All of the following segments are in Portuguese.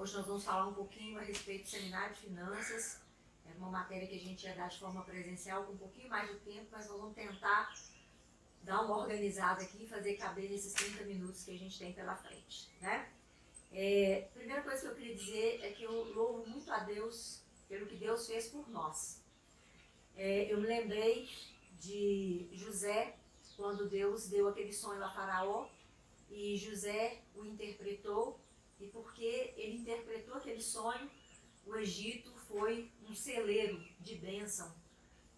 Hoje nós vamos falar um pouquinho a respeito do seminário de finanças. É uma matéria que a gente ia dar de forma presencial com um pouquinho mais de tempo, mas nós vamos tentar dar uma organizada aqui e fazer caber nesses 30 minutos que a gente tem pela frente, né? Primeira coisa que eu queria dizer é que eu louvo muito a Deus pelo que Deus fez por nós. Eu me lembrei de José, quando Deus deu aquele sonho a Faraó, e José o interpretou, e porque ele interpretou aquele sonho, o Egito foi um celeiro de bênção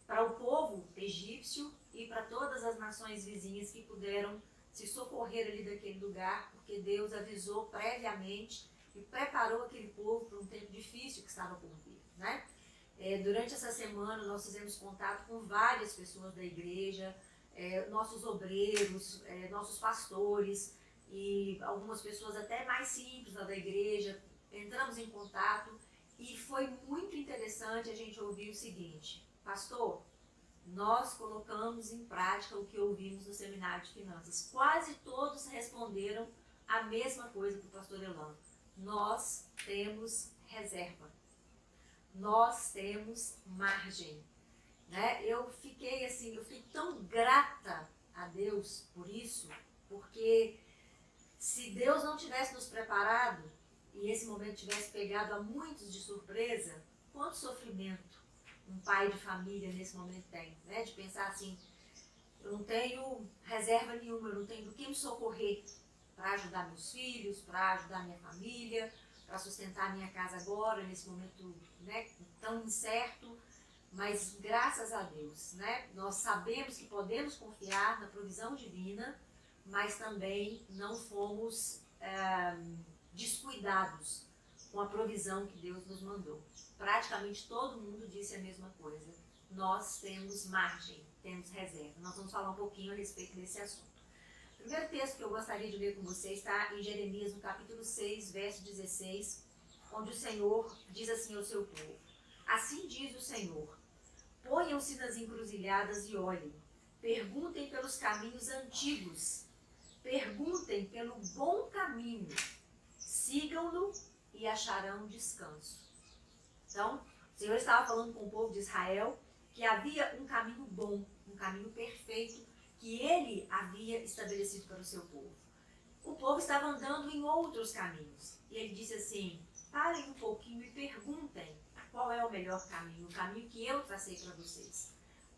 para o povo egípcio e para todas as nações vizinhas que puderam se socorrer ali daquele lugar, porque Deus avisou previamente e preparou aquele povo para um tempo difícil que estava por vir, né? Durante essa semana nós fizemos contato com várias pessoas da igreja, nossos obreiros, nossos pastores e algumas pessoas até mais simples lá da igreja. Entramos em contato e foi muito interessante a gente ouvir o seguinte: pastor, nós colocamos em prática o que ouvimos no seminário de finanças. Quase todos responderam a mesma coisa que o pastor Elano: nós temos reserva, nós temos margem, né? Eu fiquei tão grata a Deus por isso, porque se Deus não tivesse nos preparado e esse momento tivesse pegado a muitos de surpresa, quanto sofrimento um pai de família nesse momento tem, né? De pensar assim: eu não tenho reserva nenhuma, eu não tenho do que me socorrer para ajudar meus filhos, para ajudar minha família, para sustentar minha casa agora, nesse momento, né, tão incerto. Mas graças a Deus, né, nós sabemos que podemos confiar na provisão divina, mas também não fomos descuidados com a provisão que Deus nos mandou. Praticamente todo mundo disse a mesma coisa: nós temos margem, temos reserva. Nós vamos falar um pouquinho a respeito desse assunto. O primeiro texto que eu gostaria de ler com vocês está em Jeremias, no capítulo 6, verso 16, onde o Senhor diz assim ao seu povo: assim diz o Senhor, ponham-se nas encruzilhadas e olhem, perguntem pelos caminhos antigos, perguntem pelo bom caminho, sigam-no e acharão descanso. Então, o Senhor estava falando com o povo de Israel que havia um caminho bom, um caminho perfeito, que Ele havia estabelecido para o seu povo. O povo estava andando em outros caminhos. E Ele disse assim: parem um pouquinho e perguntem qual é o melhor caminho, o caminho que eu tracei para vocês.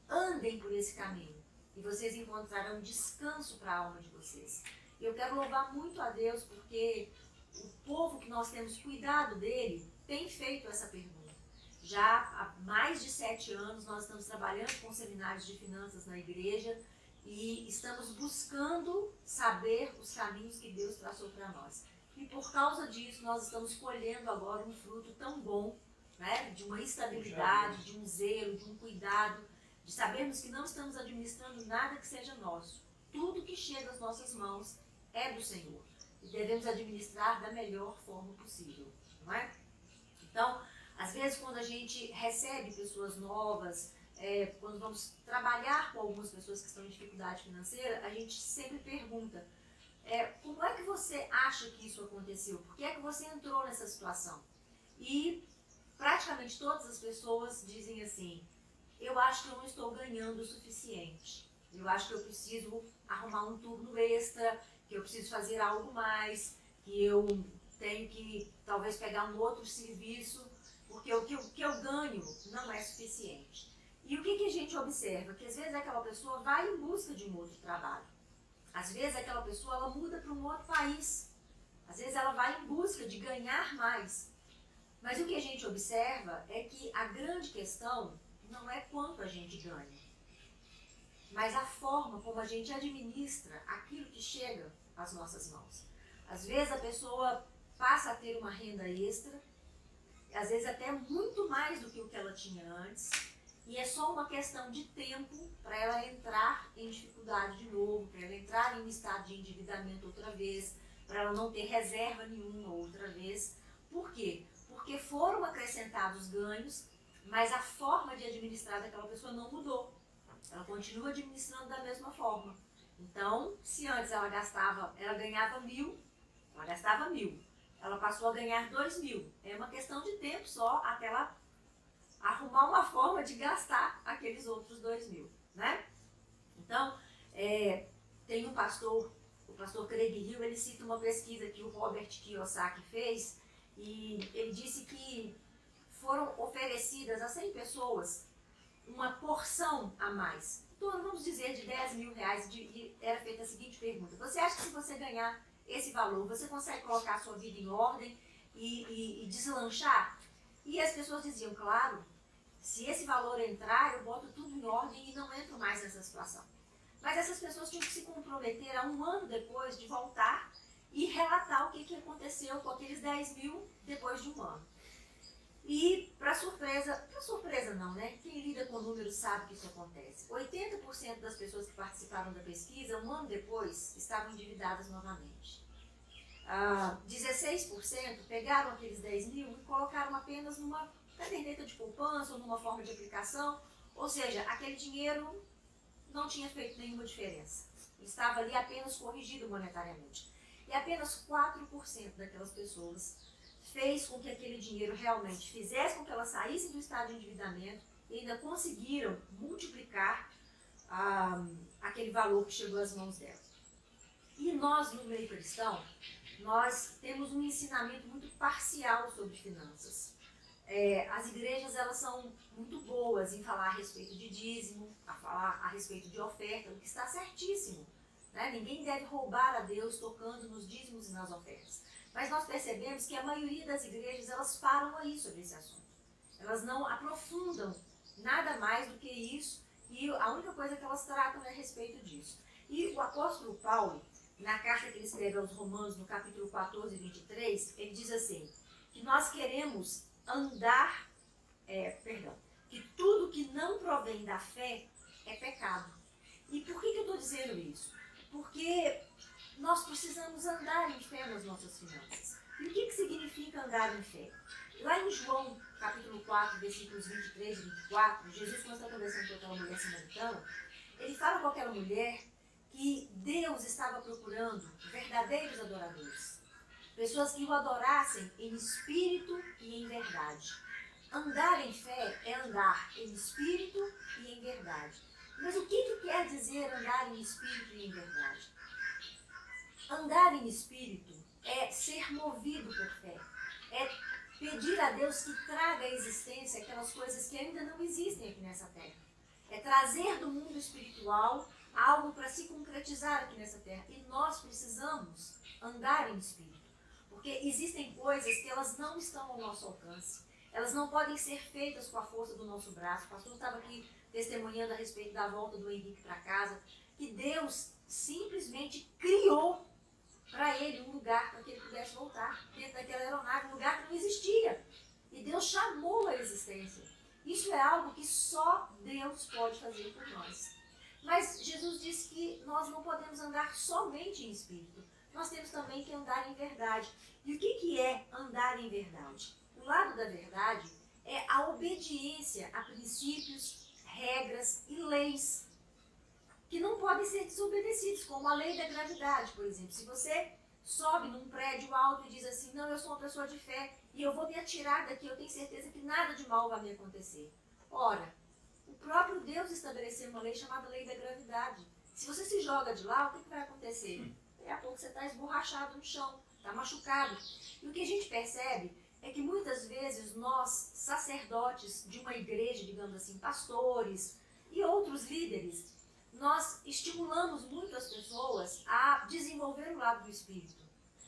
Andem por esse caminho e vocês encontrarão descanso para a alma de vocês. E eu quero louvar muito a Deus porque o povo que nós temos cuidado dele tem feito essa pergunta. Já há mais de 7 anos nós estamos trabalhando com seminários de finanças na igreja e estamos buscando saber os caminhos que Deus traçou para nós. E por causa disso nós estamos colhendo agora um fruto tão bom, né? De uma estabilidade, de um zelo, de um cuidado, de sabermos que não estamos administrando nada que seja nosso. Tudo que chega às nossas mãos é do Senhor e devemos administrar da melhor forma possível, não é? Então, às vezes quando a gente recebe pessoas novas, quando vamos trabalhar com algumas pessoas que estão em dificuldade financeira, a gente sempre pergunta: como é que você acha que isso aconteceu? Por que é que você entrou nessa situação? E praticamente todas as pessoas dizem assim: eu acho que eu não estou ganhando o suficiente, eu acho que eu preciso arrumar um turno extra, que eu preciso fazer algo mais, que eu tenho que talvez pegar um outro serviço, porque o que eu ganho não é suficiente. E o que a gente observa? Que às vezes aquela pessoa vai em busca de um outro trabalho. Às vezes aquela pessoa ela muda para um outro país. Às vezes ela vai em busca de ganhar mais. Mas o que a gente observa é que a grande questão não é quanto a gente ganha, mas a forma como a gente administra aquilo que chega às nossas mãos. Às vezes a pessoa passa a ter uma renda extra, às vezes até muito mais do que o que ela tinha antes, e é só uma questão de tempo para ela entrar em dificuldade de novo, para ela entrar em um estado de endividamento outra vez, para ela não ter reserva nenhuma outra vez. Por quê? Porque foram acrescentados ganhos, mas a forma de administrar daquela pessoa não mudou. Ela continua administrando da mesma forma. Então, se antes ela ganhava 1.000, ela gastava 1.000. ela passou a ganhar 2.000. É uma questão de tempo só até ela arrumar uma forma de gastar aqueles outros 2.000, né? Então, tem um pastor, o pastor Craig Hill, ele cita uma pesquisa que o Robert Kiyosaki fez, e ele disse que foram oferecidas a 100 pessoas uma porção a mais. Então, vamos dizer, de 10 mil reais, e era feita a seguinte pergunta: você acha que se você ganhar esse valor, você consegue colocar a sua vida em ordem e deslanchar? E as pessoas diziam, claro, se esse valor entrar, eu boto tudo em ordem e não entro mais nessa situação. Mas essas pessoas tinham que se comprometer a 1 ano depois de voltar e relatar o que aconteceu com aqueles 10 mil depois de 1 ano. E, para surpresa não, né? Quem lida com números sabe que isso acontece. 80% das pessoas que participaram da pesquisa, 1 ano depois, estavam endividadas novamente. 16% pegaram aqueles 10 mil e colocaram apenas numa caderneta de poupança ou numa forma de aplicação, ou seja, aquele dinheiro não tinha feito nenhuma diferença. Estava ali apenas corrigido monetariamente. E apenas 4% daquelas pessoas fez com que aquele dinheiro realmente fizesse com que elas saíssem do estado de endividamento e ainda conseguiram multiplicar aquele valor que chegou às mãos delas. E nós, no meio cristão, nós temos um ensinamento muito parcial sobre finanças. As igrejas, elas são muito boas em falar a respeito de dízimo, a falar a respeito de oferta, o que está certíssimo, né? Ninguém deve roubar a Deus tocando nos dízimos e nas ofertas. Mas nós percebemos que a maioria das igrejas, elas param aí sobre esse assunto. Elas não aprofundam nada mais do que isso, e a única coisa que elas tratam é a respeito disso. E o apóstolo Paulo, na carta que ele escreve aos Romanos, no capítulo 14, 23, ele diz assim, que nós queremos andar, que tudo que não provém da fé é pecado. E por que eu estou dizendo isso? Porque nós precisamos andar em fé nas nossas finanças. E o que significa andar em fé? Lá em João, capítulo 4, versículos 23 e 24, Jesus, quando está conversando com aquela mulher samaritana, ele fala com aquela mulher que Deus estava procurando verdadeiros adoradores. Pessoas que o adorassem em espírito e em verdade. Andar em fé é andar em espírito e em verdade. Mas o que quer dizer andar em espírito e em verdade? Andar em espírito é ser movido por fé. É pedir a Deus que traga à existência aquelas coisas que ainda não existem aqui nessa terra. É trazer do mundo espiritual algo para se concretizar aqui nessa terra. E nós precisamos andar em espírito. Porque existem coisas que elas não estão ao nosso alcance. Elas não podem ser feitas com a força do nosso braço. O pastor estava aqui testemunhando a respeito da volta do Henrique para casa, que Deus simplesmente criou para ele um lugar para que ele pudesse voltar dentro daquela aeronave, um lugar que não existia. E Deus chamou a existência. Isso é algo que só Deus pode fazer por nós. Mas Jesus disse que nós não podemos andar somente em espírito. Nós temos também que andar em verdade. E o que é andar em verdade? O lado da verdade é a obediência a princípios, regras e leis que não podem ser desobedecidos, como a lei da gravidade, por exemplo. Se você sobe num prédio alto e diz assim, não, eu sou uma pessoa de fé e eu vou me atirar daqui, eu tenho certeza que nada de mal vai me acontecer. Ora, o próprio Deus estabeleceu uma lei chamada lei da gravidade. Se você se joga de lá, o que vai acontecer? Daqui a pouco você está esborrachado no chão, está machucado. E o que a gente percebe é que muitas vezes nós, sacerdotes de uma igreja, digamos assim, pastores e outros líderes, nós estimulamos muito as pessoas a desenvolver o lado do espírito,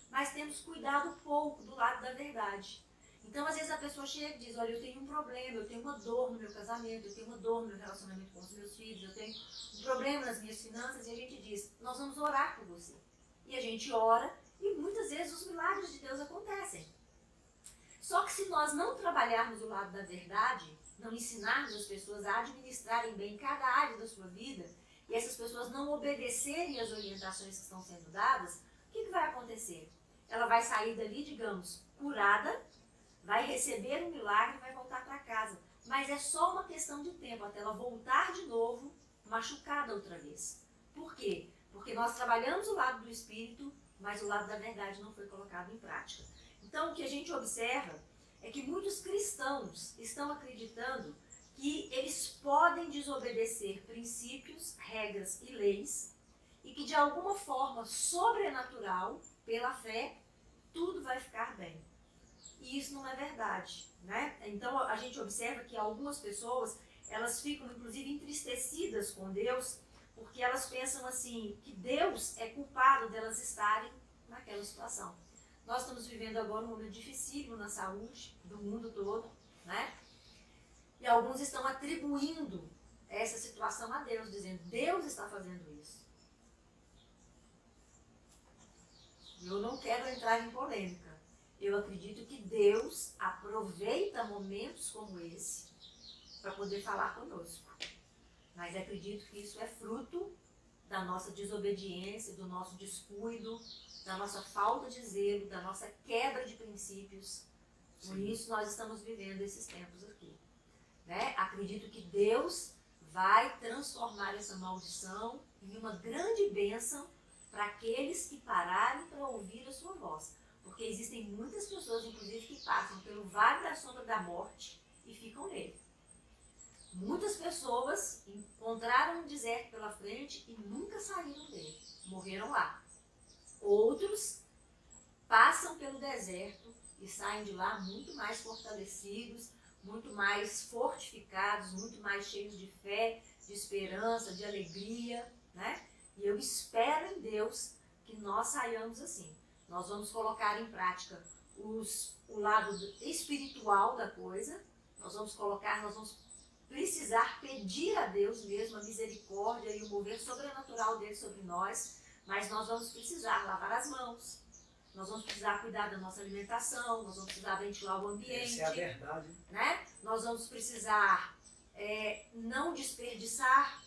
mas temos cuidado pouco do lado da verdade. Então, às vezes a pessoa chega e diz, olha, eu tenho um problema, eu tenho uma dor no meu casamento, eu tenho uma dor no meu relacionamento com os meus filhos, eu tenho um problema nas minhas finanças, e a gente diz, nós vamos orar por você. E a gente ora e muitas vezes os milagres de Deus acontecem. Só que se nós não trabalharmos o lado da verdade, não ensinarmos as pessoas a administrarem bem cada área da sua vida, e essas pessoas não obedecerem às orientações que estão sendo dadas, o que vai acontecer? Ela vai sair dali, digamos, curada, vai receber um milagre e vai voltar para casa. Mas é só uma questão de tempo até ela voltar de novo, machucada outra vez. Por quê? Porque nós trabalhamos o lado do espírito, mas o lado da verdade não foi colocado em prática. Então, o que a gente observa é que muitos cristãos estão acreditando que eles podem desobedecer princípios, regras e leis e que de alguma forma sobrenatural, pela fé, tudo vai ficar bem. E isso não é verdade, né? Então a gente observa que algumas pessoas, elas ficam inclusive entristecidas com Deus, porque elas pensam assim, que Deus é culpado delas estarem naquela situação. Nós estamos vivendo agora um momento dificílimo na saúde do mundo todo, né? E alguns estão atribuindo essa situação a Deus, dizendo, Deus está fazendo isso. Eu não quero entrar em polêmica. Eu acredito que Deus aproveita momentos como esse para poder falar conosco. Mas acredito que isso é fruto da nossa desobediência, do nosso descuido, da nossa falta de zelo, da nossa quebra de princípios. Por isso nós estamos vivendo esses tempos aqui. Né? Acredito que Deus vai transformar essa maldição em uma grande bênção para aqueles que pararem para ouvir a sua voz. Porque existem muitas pessoas, inclusive, que passam pelo vale da sombra da morte e ficam nele. Muitas pessoas encontraram um deserto pela frente e nunca saíram dele. Morreram lá. Outros passam pelo deserto e saem de lá muito mais fortalecidos, muito mais fortificados, muito mais cheios de fé, de esperança, de alegria, né? E eu espero em Deus que nós saiamos assim. Nós vamos colocar em prática o lado espiritual da coisa, nós vamos precisar pedir a Deus mesmo a misericórdia e o mover sobrenatural dele sobre nós, mas nós vamos precisar lavar as mãos, nós vamos precisar cuidar da nossa alimentação, nós vamos precisar ventilar o ambiente. Essa é a verdade. Né? Nós vamos precisar não desperdiçar,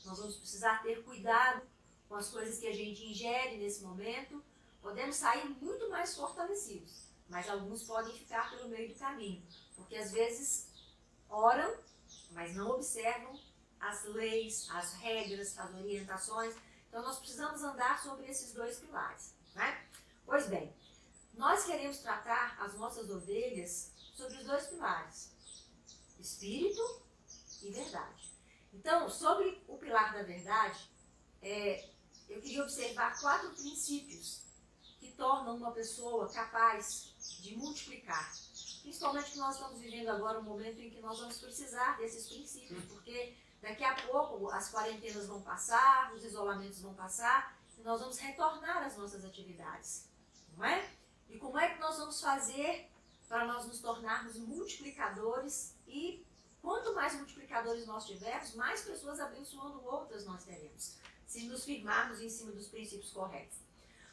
nós vamos precisar ter cuidado com as coisas que a gente ingere nesse momento. Podemos sair muito mais fortalecidos, mas alguns podem ficar pelo meio do caminho, porque às vezes oram, mas não observam as leis, as regras, as orientações. Então nós precisamos andar sobre esses dois pilares. Né? Pois bem, nós queremos tratar as nossas ovelhas sobre os dois pilares, espírito e verdade. Então, sobre o pilar da verdade, eu queria observar 4 princípios que tornam uma pessoa capaz de multiplicar. Principalmente que nós estamos vivendo agora um momento em que nós vamos precisar desses princípios, porque daqui a pouco as quarentenas vão passar, os isolamentos vão passar, e nós vamos retornar às nossas atividades, não é? E como é que nós vamos fazer para nós nos tornarmos multiplicadores? E quanto mais multiplicadores nós tivermos, mais pessoas abençoando outras nós teremos, se nos firmarmos em cima dos princípios corretos.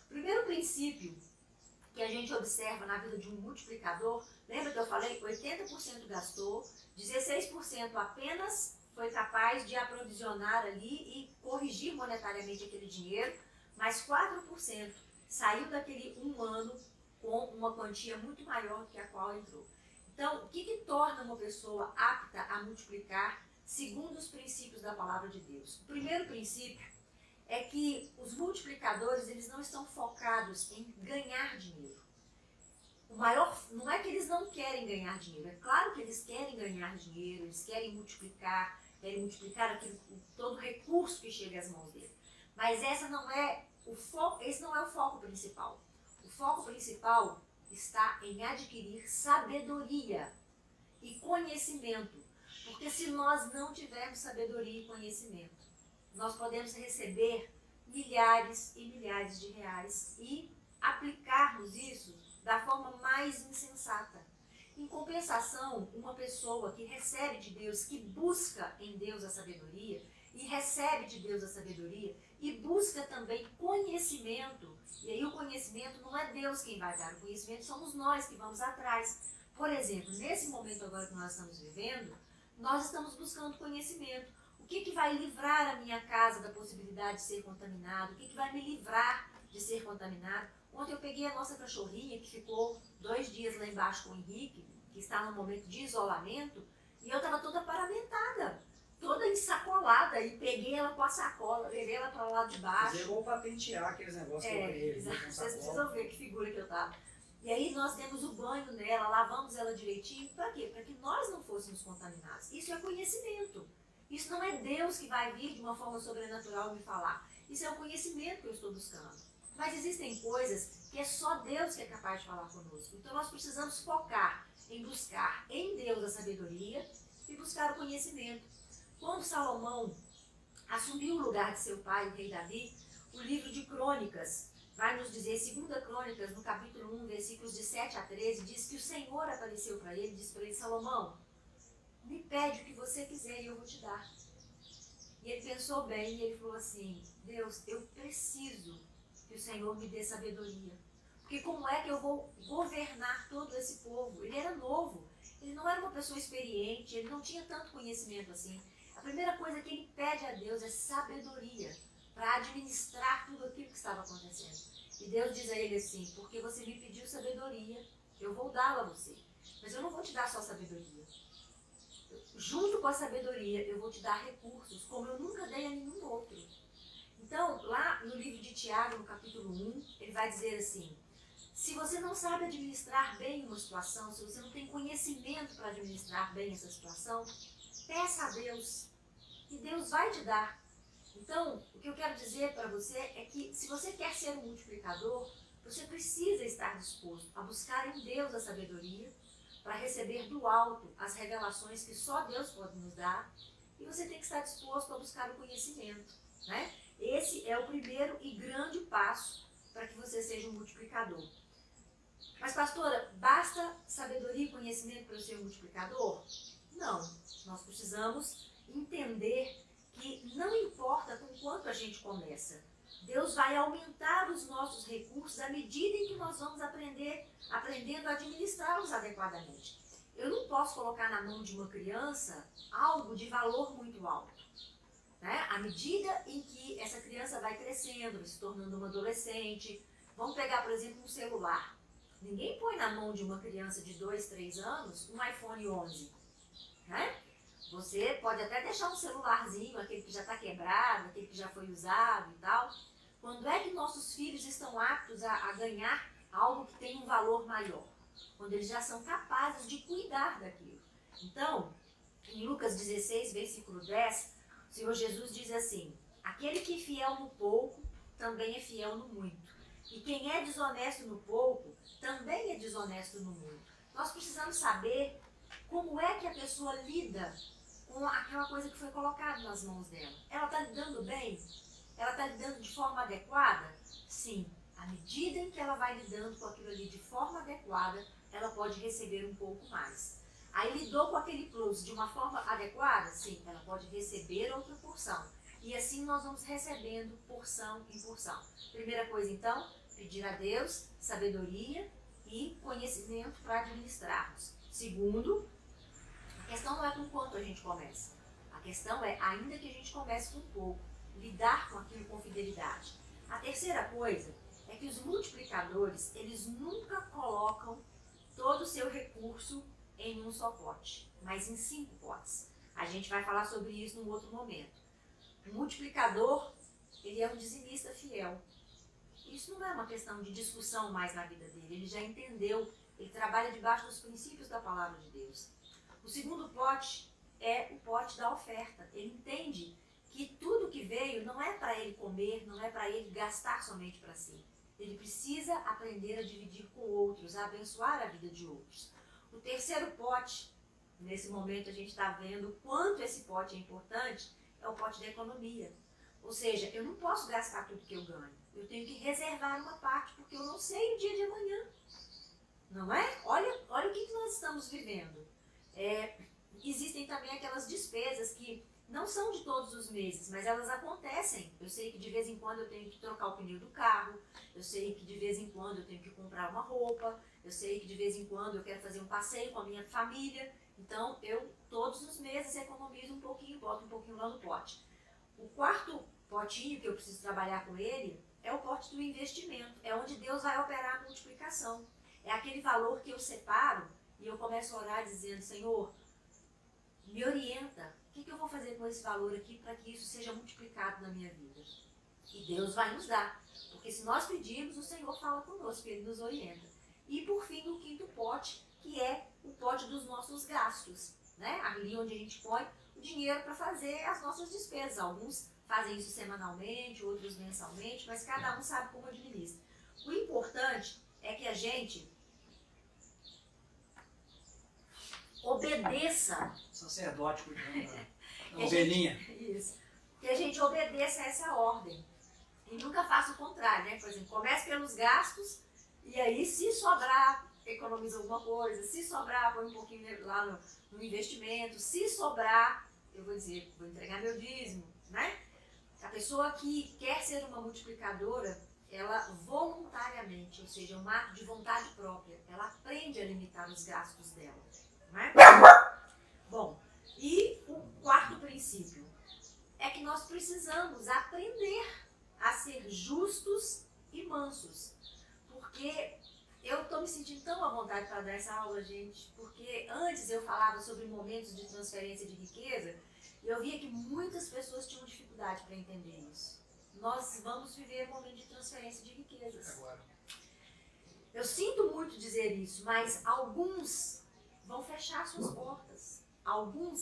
O primeiro princípio que a gente observa na vida de um multiplicador, lembra que eu falei? 80% gastou, 16% apenas foi capaz de aprovisionar ali e corrigir monetariamente aquele dinheiro, mas 4% saiu daquele um ano com uma quantia muito maior do que a qual entrou. Então, o que torna uma pessoa apta a multiplicar segundo os princípios da palavra de Deus? O primeiro princípio é que os multiplicadores, eles não estão focados em ganhar dinheiro. Não é que eles não querem ganhar dinheiro, é claro que eles querem ganhar dinheiro, eles querem multiplicar todo o recurso que chega às mãos deles. Mas esse não é o foco principal. O foco principal está em adquirir sabedoria e conhecimento. Porque se nós não tivermos sabedoria e conhecimento, nós podemos receber milhares e milhares de reais e aplicarmos isso da forma mais insensata. Em compensação, uma pessoa que recebe de Deus, que busca em Deus a sabedoria, e recebe de Deus a sabedoria, e busca também conhecimento, e aí o conhecimento não é Deus quem vai dar, o conhecimento somos nós que vamos atrás. Por exemplo, nesse momento agora que nós estamos vivendo, nós estamos buscando conhecimento. O que vai livrar a minha casa da possibilidade de ser contaminado? O que vai me livrar de ser contaminado? Ontem eu peguei a nossa cachorrinha, que ficou 2 dias lá embaixo com o Henrique, que está num momento de isolamento, e eu estava toda paramentada, toda ensacolada, e peguei ela com a sacola, levei ela para lá de baixo. Eu vou patentear aqueles negócios que eu ganhei. Vocês precisam ver que figura que eu estava. E aí nós demos o banho nela, lavamos ela direitinho. Para quê? Para que nós não fôssemos contaminados. Isso é conhecimento. Isso não é Deus que vai vir de uma forma sobrenatural me falar. Isso é o conhecimento que eu estou buscando. Mas existem coisas que é só Deus que é capaz de falar conosco. Então nós precisamos focar em buscar em Deus a sabedoria e buscar o conhecimento. Quando Salomão assumiu o lugar de seu pai, o rei Davi, o livro de Crônicas vai nos dizer, 2 Crônicas, no capítulo 1, versículos de 7 a 13, diz que o Senhor apareceu para ele e disse para ele: Salomão, me pede o que você quiser e eu vou te dar. E ele pensou bem e ele falou assim: Deus, eu preciso que o Senhor me dê sabedoria. Porque como é que eu vou governar todo esse povo? Ele era novo, ele não era uma pessoa experiente, ele não tinha tanto conhecimento assim. A primeira coisa que ele pede a Deus é sabedoria para administrar tudo aquilo que estava acontecendo. E Deus diz a ele assim: porque você me pediu sabedoria, eu vou dá-la a você. Mas eu não vou te dar só sabedoria. Junto com a sabedoria, eu vou te dar recursos, como eu nunca dei a nenhum outro. Então, lá no livro de Tiago, no capítulo 1, ele vai dizer assim: se você não sabe administrar bem uma situação, se você não tem conhecimento para administrar bem essa situação, peça a Deus, e Deus vai te dar. Então, o que eu quero dizer para você é que se você quer ser um multiplicador, você precisa estar disposto a buscar em Deus a sabedoria, para receber do alto as revelações que só Deus pode nos dar, e você tem que estar disposto a buscar o conhecimento, né? Esse é o primeiro e grande passo para que você seja um multiplicador. Mas, pastora, basta sabedoria e conhecimento para eu ser um multiplicador? Não. Nós precisamos entender que não importa com quanto a gente começa, Deus vai aumentar os nossos recursos à medida em que nós vamos aprendendo a administrá-los adequadamente. Eu não posso colocar na mão de uma criança algo de valor muito alto. Né? À medida em que essa criança vai crescendo, se tornando uma adolescente, vamos pegar, por exemplo, um celular. Ninguém põe na mão de uma criança de 2, 3 anos um iPhone 11. Né? Você pode até deixar um celularzinho, aquele que já está quebrado, aquele que já foi usado e tal. Quando é que nossos filhos estão aptos a ganhar algo que tem um valor maior? Quando eles já são capazes de cuidar daquilo. Então, em Lucas 16, versículo 10, o Senhor Jesus diz assim: aquele que é fiel no pouco, também é fiel no muito. E quem é desonesto no pouco, também é desonesto no muito. Nós precisamos saber como é que a pessoa lida com aquela coisa que foi colocada nas mãos dela. Ela está lidando bem? Ela está lidando de forma adequada? Sim. À medida em que ela vai lidando com aquilo ali de forma adequada, ela pode receber um pouco mais. Aí lidou com aquele plus de uma forma adequada? Sim, ela pode receber outra porção. E assim nós vamos recebendo porção em porção. Primeira coisa então, pedir a Deus sabedoria e conhecimento para administrarmos. Segundo, a questão não é com quanto a gente começa. A questão é, ainda que a gente comece com pouco, lidar com aquilo com fidelidade. A terceira coisa é que os multiplicadores, eles nunca colocam todo o seu recurso em um só pote, mas em 5 potes. A gente vai falar sobre isso num outro momento. O multiplicador, ele é um dizimista fiel. Isso não é uma questão de discussão mais na vida dele. Ele já entendeu, ele trabalha debaixo dos princípios da palavra de Deus. O segundo pote é o pote da oferta. Ele entende que tudo que veio não é para ele comer, não é para ele gastar somente para si. Ele precisa aprender a dividir com outros, a abençoar a vida de outros. O terceiro pote, nesse momento a gente está vendo o quanto esse pote é importante, é o pote da economia. Ou seja, eu não posso gastar tudo que eu ganho. Eu tenho que reservar uma parte, porque eu não sei o dia de amanhã. Não é? Olha o que nós estamos vivendo. Existem também aquelas despesas que não são de todos os meses, mas elas acontecem. Eu sei que de vez em quando eu tenho que trocar o pneu do carro, eu sei que de vez em quando eu tenho que comprar uma roupa, eu sei que de vez em quando eu quero fazer um passeio com a minha família. Então, eu todos os meses economizo um pouquinho, boto um pouquinho lá no pote. O quarto potinho que eu preciso trabalhar com ele é o pote do investimento. É onde Deus vai operar a multiplicação. É aquele valor que eu separo e eu começo a orar dizendo: Senhor, me orienta. O que eu vou fazer com esse valor aqui para que isso seja multiplicado na minha vida? E Deus vai nos dar. Porque se nós pedirmos, o Senhor fala conosco, Ele nos orienta. E por fim, o quinto pote, que é o pote dos nossos gastos, né? Ali onde a gente põe o dinheiro para fazer as nossas despesas. Alguns fazem isso semanalmente, outros mensalmente, mas cada um sabe como administra. O importante é que a gente obedeça. Sacerdote cuidando da ovelhinha. Isso. Que a gente obedeça a essa ordem. E nunca faça o contrário, né? Por exemplo, comece pelos gastos e aí, se sobrar, economiza alguma coisa. Se sobrar, põe um pouquinho lá no investimento. Se sobrar, eu vou dizer, vou entregar meu dízimo, né? A pessoa que quer ser uma multiplicadora, ela voluntariamente, ou seja, um ato de vontade própria, ela aprende a limitar os gastos dela. Não é? Bom, e o quarto princípio é que nós precisamos aprender a ser justos e mansos. Porque eu estou me sentindo tão à vontade para dar essa aula, gente, porque antes eu falava sobre momentos de transferência de riqueza e eu via que muitas pessoas tinham dificuldade para entender isso. Nós vamos viver um momento de transferência de riquezas. Agora. Eu sinto muito dizer isso, mas alguns vão fechar suas portas.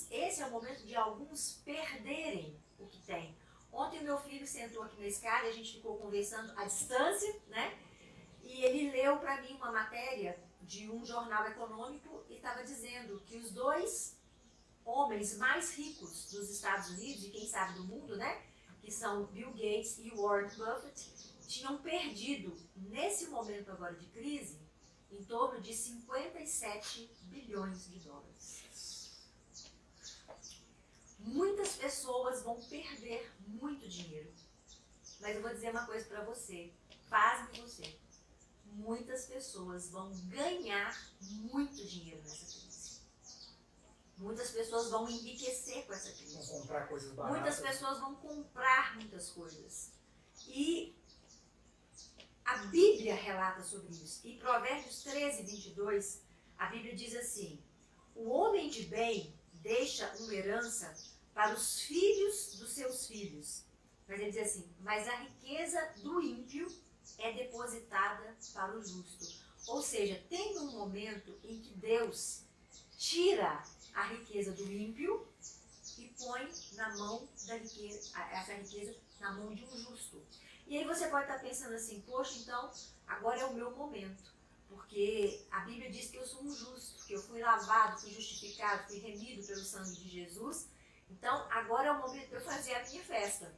Esse é o momento de alguns perderem o que têm. Ontem o meu filho sentou aqui na escada e a gente ficou conversando à distância, né? E ele leu para mim uma matéria de um jornal econômico e estava dizendo que os dois homens mais ricos dos Estados Unidos e quem sabe do mundo, né? Que são Bill Gates e Warren Buffett, tinham perdido, nesse momento agora de crise, em torno de 57 bilhões de dólares. Muitas pessoas vão perder muito dinheiro. Mas eu vou dizer uma coisa para você, pasme você. Muitas pessoas vão ganhar muito dinheiro nessa crise. Muitas pessoas vão enriquecer com essa crise. Vão comprar coisas baratas. Muitas pessoas vão comprar muitas coisas. E a Bíblia relata sobre isso. Em Provérbios 13, 22, a Bíblia diz assim: o homem de bem deixa uma herança para os filhos dos seus filhos. Mas ele diz assim: mas a riqueza do ímpio é depositada para o justo. Ou seja, tem um momento em que Deus tira a riqueza do ímpio e põe na mão da riqueza, essa riqueza na mão de um justo. E aí você pode estar pensando assim: poxa, então agora é o meu momento. Porque a Bíblia diz que eu sou um justo, que eu fui lavado, fui justificado, fui remido pelo sangue de Jesus. Então agora é o momento de eu fazer a minha festa.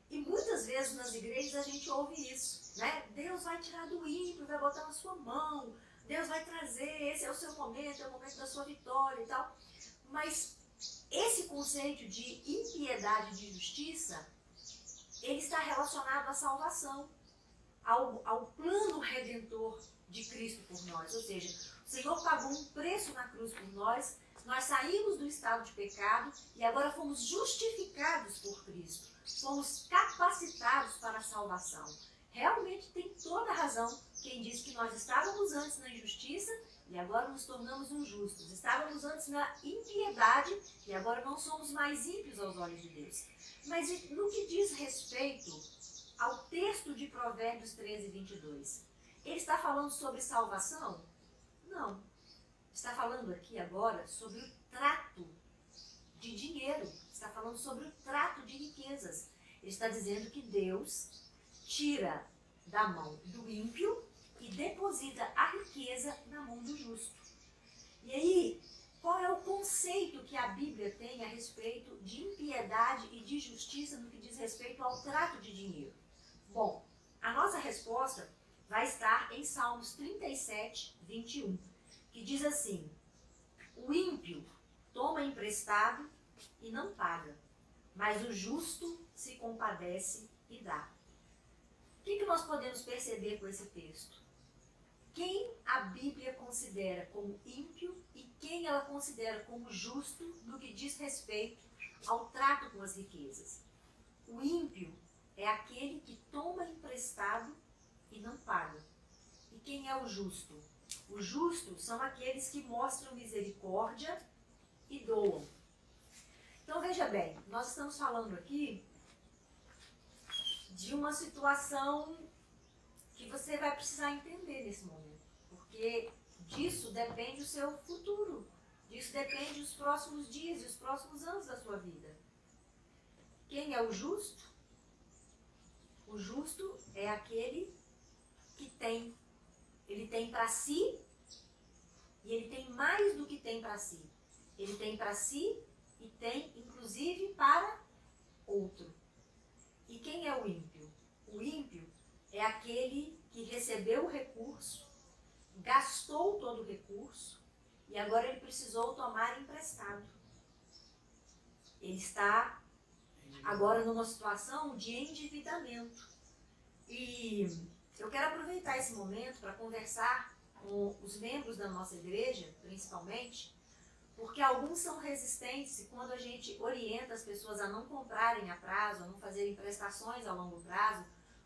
E muitas vezes nas igrejas a gente ouve isso, né? Deus vai tirar do ímpio, vai botar na sua mão, Deus vai trazer, esse é o seu momento, é o momento da sua vitória e tal. Mas esse conceito de impiedade e de justiça, ele está relacionado à salvação, ao plano redentor de Cristo por nós. Ou seja, o Senhor pagou um preço na cruz por nós, nós saímos do estado de pecado e agora fomos justificados por Cristo. Fomos capacitados para a salvação. Realmente tem toda a razão quem diz que nós estávamos antes na injustiça e agora nos tornamos justos. Estávamos antes na impiedade e agora não somos mais ímpios aos olhos de Deus. Mas no que diz respeito ao texto de Provérbios 13, 22, ele está falando sobre salvação? Não. Está falando aqui agora sobre o trato de dinheiro. Está falando sobre o trato de riquezas. Ele está dizendo que Deus tira da mão do ímpio e deposita a riqueza na mão do justo. E aí, qual é o conceito que a Bíblia tem a respeito de impiedade e de justiça no que diz respeito ao trato de dinheiro? Bom, a nossa resposta vai estar em Salmos 37, 21, que diz assim: o ímpio toma emprestado e não paga, mas o justo se compadece e dá. O que nós podemos perceber com esse texto? Quem a Bíblia considera como ímpio e quem ela considera como justo no que diz respeito ao trato com as riquezas. O ímpio é aquele que toma emprestado e não paga. E quem é o justo? Os justos são aqueles que mostram misericórdia e doam. Então veja bem, nós estamos falando aqui de uma situação que você vai precisar entender nesse momento. Porque porque disso depende o seu futuro, disso depende os próximos dias e os próximos anos da sua vida. Quem é o justo? O justo é aquele que tem. Ele tem para si e ele tem mais do que tem para si. Ele tem para si e tem, inclusive, para outro. E quem é o ímpio? O ímpio é aquele que recebeu o recurso, gastou todo o recurso e agora ele precisou tomar emprestado. Ele está agora numa situação de endividamento. E eu quero aproveitar esse momento para conversar com os membros da nossa igreja, principalmente, porque alguns são resistentes e quando a gente orienta as pessoas a não comprarem a prazo, a não fazerem prestações a longo prazo,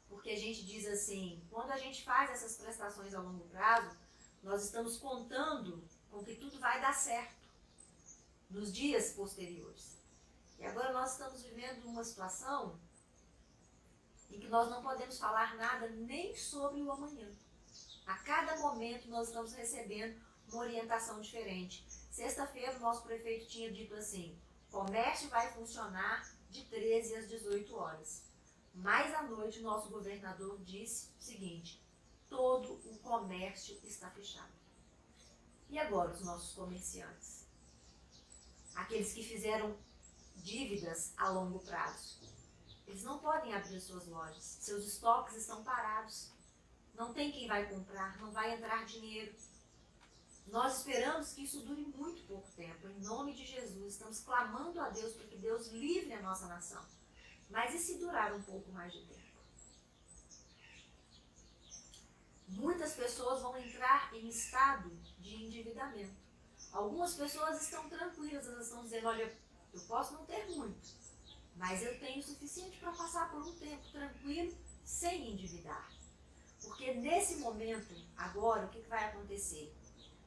porque a gente diz assim, quando a gente faz essas prestações a longo prazo, nós estamos contando com que tudo vai dar certo nos dias posteriores. E agora nós estamos vivendo uma situação em que nós não podemos falar nada nem sobre o amanhã. A cada momento nós estamos recebendo uma orientação diferente. Sexta-feira o nosso prefeito tinha dito assim, comércio vai funcionar de 13 às 18 horas. Mais à noite o nosso governador disse o seguinte, todo o comércio está fechado. E agora os nossos comerciantes? Aqueles que fizeram dívidas a longo prazo. Eles não podem abrir suas lojas, seus estoques estão parados. Não tem quem vai comprar, não vai entrar dinheiro. Nós esperamos que isso dure muito pouco tempo. Em nome de Jesus, estamos clamando a Deus para que Deus livre a nossa nação. Mas e se durar um pouco mais de tempo? Muitas pessoas vão entrar em estado de endividamento. Algumas pessoas estão tranquilas, elas estão dizendo, olha, eu posso não ter muito, mas eu tenho o suficiente para passar por um tempo tranquilo, sem endividar. Porque nesse momento, agora, o que vai acontecer?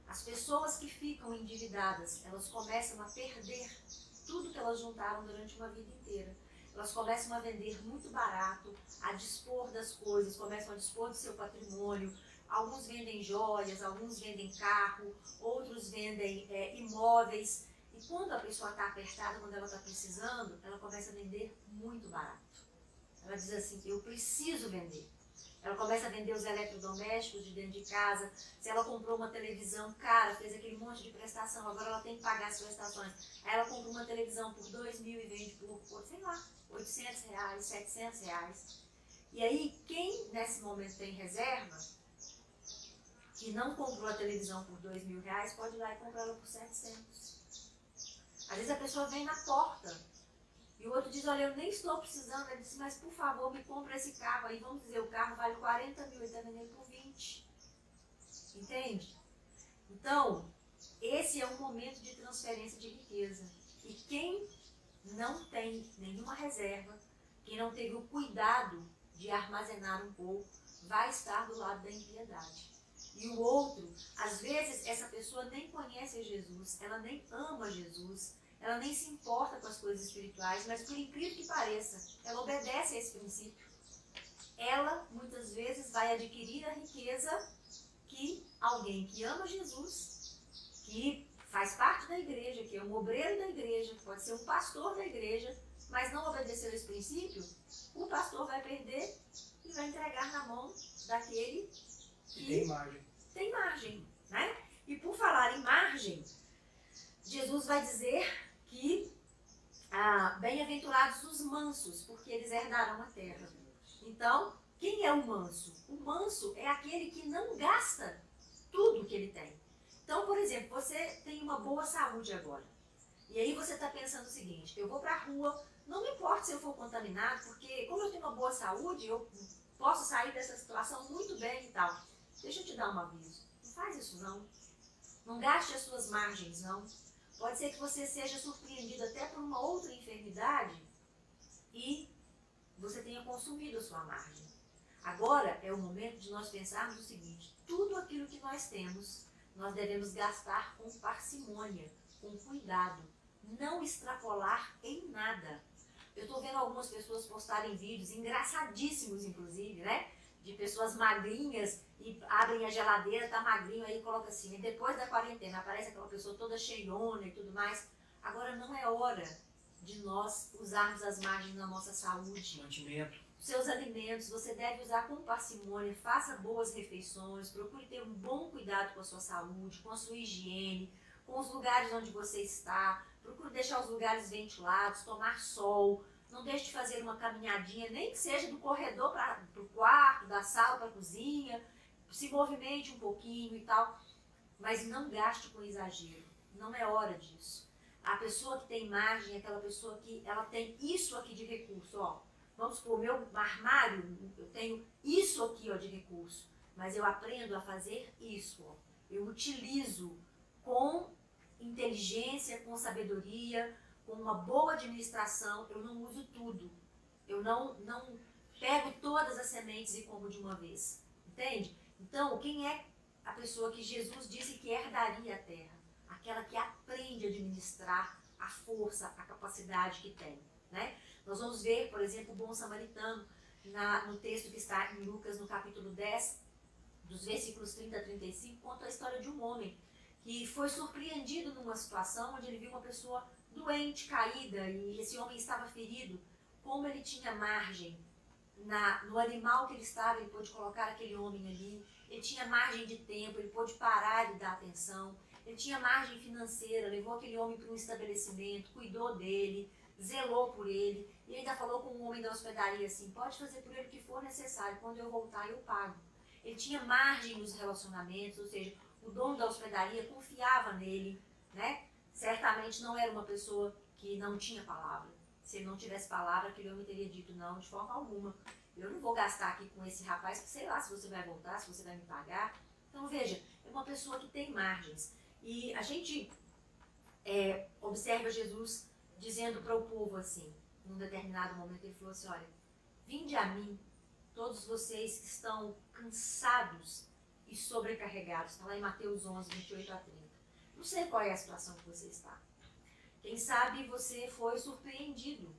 As pessoas que ficam endividadas, elas começam a perder tudo que elas juntaram durante uma vida inteira. Elas começam a vender muito barato, a dispor das coisas, começam a dispor do seu patrimônio. Alguns vendem joias, alguns vendem carro, outros vendem imóveis. E quando a pessoa está apertada, quando ela está precisando, ela começa a vender muito barato. Ela diz assim, eu preciso vender. Ela começa a vender os eletrodomésticos de dentro de casa. Se ela comprou uma televisão cara, fez aquele monte de prestação, agora ela tem que pagar as prestações. Aí ela compra uma televisão por 2.000 e vende por, sei lá, R$800, R$700. E aí, quem nesse momento tem reserva, que não comprou a televisão por R$2.000, pode ir lá e comprar ela por 700. Às vezes a pessoa vem na porta e o outro diz, olha, eu nem estou precisando. Ele diz, mas por favor, me compra esse carro aí. Vamos dizer, o carro vale 40 mil, ele está vendendo por 20. Entende? Então, esse é um momento de transferência de riqueza. E quem não tem nenhuma reserva, quem não teve o cuidado de armazenar um pouco, vai estar do lado da impiedade. E o outro, às vezes, essa pessoa nem conhece Jesus, ela nem ama Jesus, ela nem se importa com as coisas espirituais, mas por incrível que pareça, ela obedece a esse princípio. Ela, muitas vezes, vai adquirir a riqueza que alguém que ama Jesus, que faz parte da igreja, que é um obreiro da igreja, que pode ser um pastor da igreja, mas não obedeceu esse princípio, o pastor vai perder e vai entregar na mão daquele que tem margem, né? E por falar em margem, Jesus vai dizer que bem-aventurados os mansos, porque eles herdarão a terra. Então, quem é o manso? O manso é aquele que não gasta tudo que ele tem. Então, por exemplo, você tem uma boa saúde agora. E aí você está pensando o seguinte, eu vou para a rua, não me importa se eu for contaminado, porque como eu tenho uma boa saúde, eu posso sair dessa situação muito bem e tal. Deixa eu te dar um aviso, não faz isso não. Não gaste as suas margens não. Pode ser que você seja surpreendido até por uma outra enfermidade e você tenha consumido a sua margem. Agora é o momento de nós pensarmos o seguinte, tudo aquilo que nós temos, nós devemos gastar com parcimônia, com cuidado, não extrapolar em nada. Eu estou vendo algumas pessoas postarem vídeos, engraçadíssimos inclusive, né? de pessoas magrinhas e abrem a geladeira, tá magrinho, aí coloca assim, depois da quarentena aparece aquela pessoa toda cheiona e tudo mais. Agora não é hora de nós usarmos as margens da nossa saúde. Mantimento. Seus alimentos, você deve usar com parcimônia, faça boas refeições, procure ter um bom cuidado com a sua saúde, com a sua higiene, com os lugares onde você está, procure deixar os lugares ventilados, tomar sol, não deixe de fazer uma caminhadinha, nem que seja do corredor para o quarto, da sala para a cozinha, se movimente um pouquinho e tal, mas não gaste com exagero, não é hora disso. A pessoa que tem margem é aquela pessoa que ela tem isso aqui de recurso, ó. Vamos supor, meu armário, eu tenho isso aqui, ó, de recurso, mas eu aprendo a fazer isso, ó. Eu utilizo com inteligência, com sabedoria, com uma boa administração, eu não uso tudo. Eu não pego todas as sementes e como de uma vez, entende? Então, quem é a pessoa que Jesus disse que herdaria a terra? Aquela que aprende a administrar a força, a capacidade que tem, né? Nós vamos ver, por exemplo, o bom samaritano, no texto que está em Lucas, no capítulo 10, dos versículos 30 a 35, conta a história de um homem que foi surpreendido numa situação onde ele viu uma pessoa doente, caída, e esse homem estava ferido. Como ele tinha margem no animal que ele estava, ele pôde colocar aquele homem ali, ele tinha margem de tempo, ele pôde parar de dar atenção, ele tinha margem financeira, levou aquele homem para um estabelecimento, cuidou dele, zelou por ele, e ainda falou com o homem da hospedaria assim, pode fazer por ele o que for necessário, quando eu voltar eu pago. Ele tinha margem nos relacionamentos, ou seja, o dono da hospedaria confiava nele, né? Certamente não era uma pessoa que não tinha palavra. Se ele não tivesse palavra, aquele homem teria dito, não, de forma alguma. Eu não vou gastar aqui com esse rapaz, porque sei lá se você vai voltar, se você vai me pagar. Então, veja, é uma pessoa que tem margens. E a gente observa Jesus dizendo para o povo assim, num determinado momento, ele falou assim, olha, vinde a mim, todos vocês que estão cansados e sobrecarregados. Está lá em Mateus 11, 28 a 30. Não sei qual é a situação que você está. Quem sabe você foi surpreendido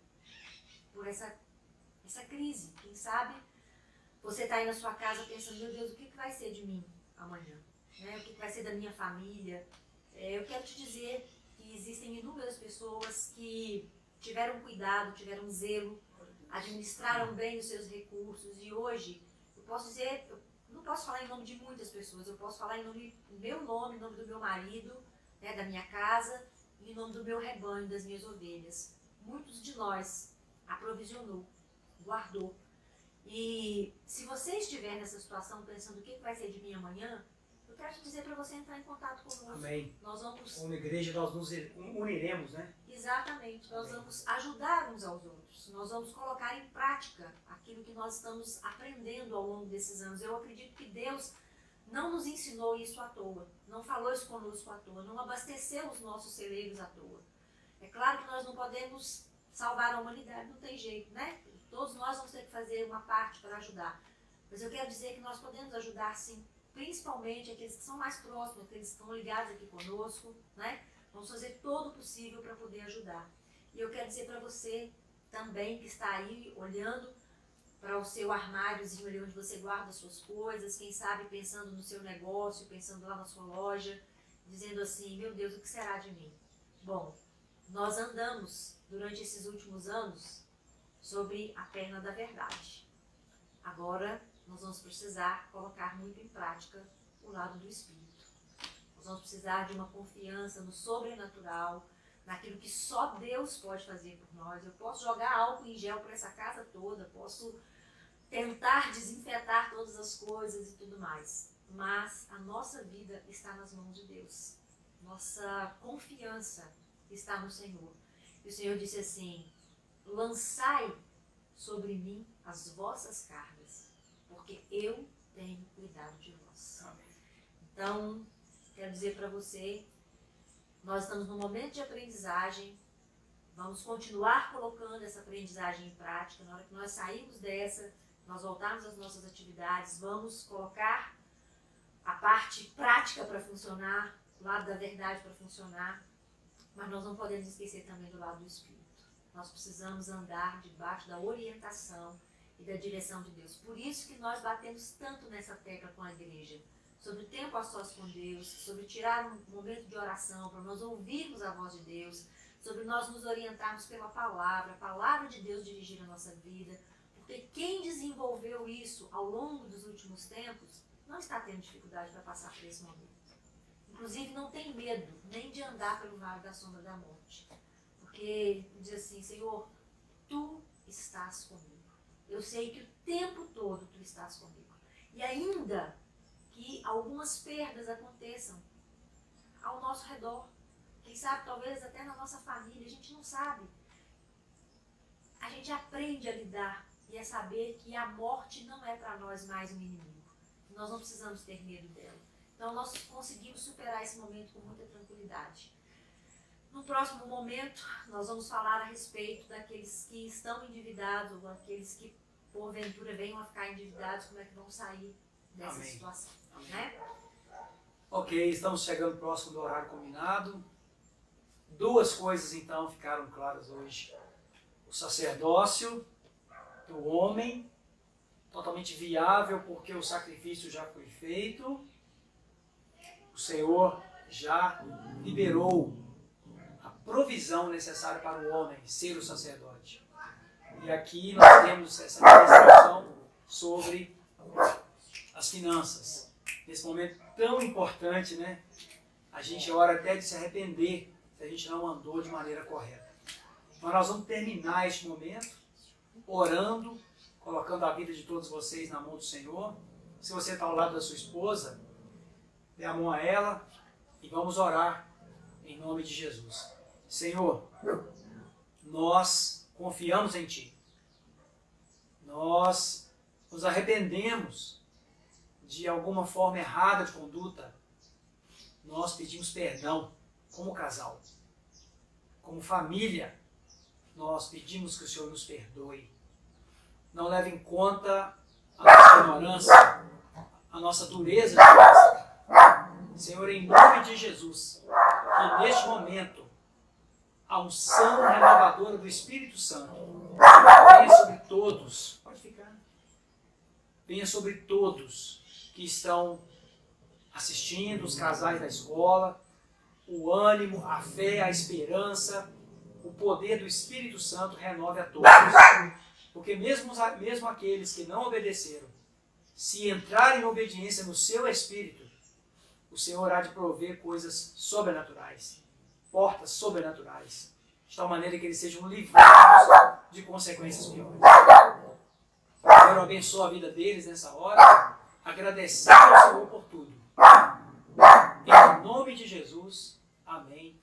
por essa crise. Quem sabe você está aí na sua casa pensando, meu Deus, o que vai ser de mim amanhã? Né? O que vai ser da minha família? Eu quero te dizer que existem inúmeras pessoas que tiveram cuidado, tiveram zelo, administraram bem os seus recursos e hoje, eu posso dizer, eu não posso falar em nome de muitas pessoas, eu posso falar em nome em nome do meu marido, né, da minha casa, e em nome do meu rebanho, das minhas ovelhas. Muitos de nós aprovisionou, guardou. E se você estiver nessa situação pensando o que vai ser de mim amanhã, eu quero te dizer para você entrar em contato conosco. Amém. Nós vamos... Como igreja nós nos uniremos, né? Exatamente. Nós Amém. vamos ajudar uns aos outros. Nós vamos colocar em prática aquilo que nós estamos aprendendo ao longo desses anos. Eu acredito que Deus não nos ensinou isso à toa, não falou isso conosco à toa, não abasteceu os nossos celeiros à toa. É claro que nós não podemos salvar a humanidade, não tem jeito, né? Todos nós vamos ter que fazer uma parte para ajudar. Mas eu quero dizer que nós podemos ajudar sim, principalmente aqueles que são mais próximos, aqueles que estão ligados aqui conosco, né? Vamos fazer todo o possível para poder ajudar. E eu quero dizer para você também que está aí olhando para o seu armáriozinho ali onde você guarda as suas coisas, quem sabe pensando no seu negócio, pensando lá na sua loja, dizendo assim, meu Deus, o que será de mim? Bom, nós andamos durante esses últimos anos sobre a perna da verdade. Agora nós vamos precisar colocar muito em prática o lado do Espírito. Nós vamos precisar de uma confiança no sobrenatural, naquilo que só Deus pode fazer por nós. Eu posso jogar álcool em gel para essa casa toda, posso tentar desinfetar todas as coisas e tudo mais. Mas a nossa vida está nas mãos de Deus. Nossa confiança está no Senhor. E o Senhor disse assim, lançai sobre mim as vossas cargas, porque eu tenho cuidado de vós. Amém. Então, quero dizer para você, nós estamos num momento de aprendizagem, vamos continuar colocando essa aprendizagem em prática. Na hora que nós sairmos dessa, nós voltarmos às nossas atividades, vamos colocar a parte prática para funcionar, o lado da verdade para funcionar, mas nós não podemos esquecer também do lado do Espírito. Nós precisamos andar debaixo da orientação e da direção de Deus. Por isso que nós batemos tanto nessa tecla com a igreja, sobre o tempo a sós com Deus, sobre tirar um momento de oração, para nós ouvirmos a voz de Deus, sobre nós nos orientarmos pela palavra, a palavra de Deus dirigir a nossa vida, porque quem desenvolveu isso ao longo dos últimos tempos não está tendo dificuldade para passar por esse momento. Inclusive não tem medo nem de andar pelo vale da sombra da morte, porque diz assim: Senhor, Tu estás comigo. Eu sei que o tempo todo Tu estás comigo. E ainda que algumas perdas aconteçam ao nosso redor, quem sabe talvez até na nossa família, a gente não sabe. A gente aprende a lidar e a saber que a morte não é para nós mais um inimigo. Nós não precisamos ter medo dela. Então nós conseguimos superar esse momento com muita tranquilidade. No próximo momento, nós vamos falar a respeito daqueles que estão endividados, ou aqueles que porventura venham a ficar endividados, como é que vão sair dessa Amém. situação. Né? Ok, estamos chegando próximo do horário combinado. Duas coisas então ficaram claras hoje. O sacerdócio do homem, totalmente viável porque o sacrifício já foi feito. O Senhor já liberou a provisão necessária para o homem ser o sacerdote. E aqui nós temos essa ministração sobre as finanças. Nesse momento tão importante, né? A gente ora até de se arrepender se a gente não andou de maneira correta. Então nós vamos terminar este momento orando, colocando a vida de todos vocês na mão do Senhor. Se você está ao lado da sua esposa, dê a mão a ela e vamos orar em nome de Jesus. Senhor, nós confiamos em Ti. Nós nos arrependemos de alguma forma errada de conduta. Nós pedimos perdão como casal, como família. Nós pedimos que o Senhor nos perdoe. Não leve em conta a nossa ignorância, a nossa dureza de coração. Senhor, em nome de Jesus, que neste momento a unção renovadora do Espírito Santo venha sobre todos. Pode ficar. Venha sobre todos que estão assistindo, os casais da escola, o ânimo, a fé, a esperança, o poder do Espírito Santo renove a todos. Porque mesmo aqueles que não obedeceram, se entrarem em obediência no seu Espírito, o Senhor há de prover coisas sobrenaturais, portas sobrenaturais, de tal maneira que eles sejam livrados de consequências piores. Senhor, abençoa a vida deles nessa hora, agradecendo ao Senhor por tudo. Em nome de Jesus, amém.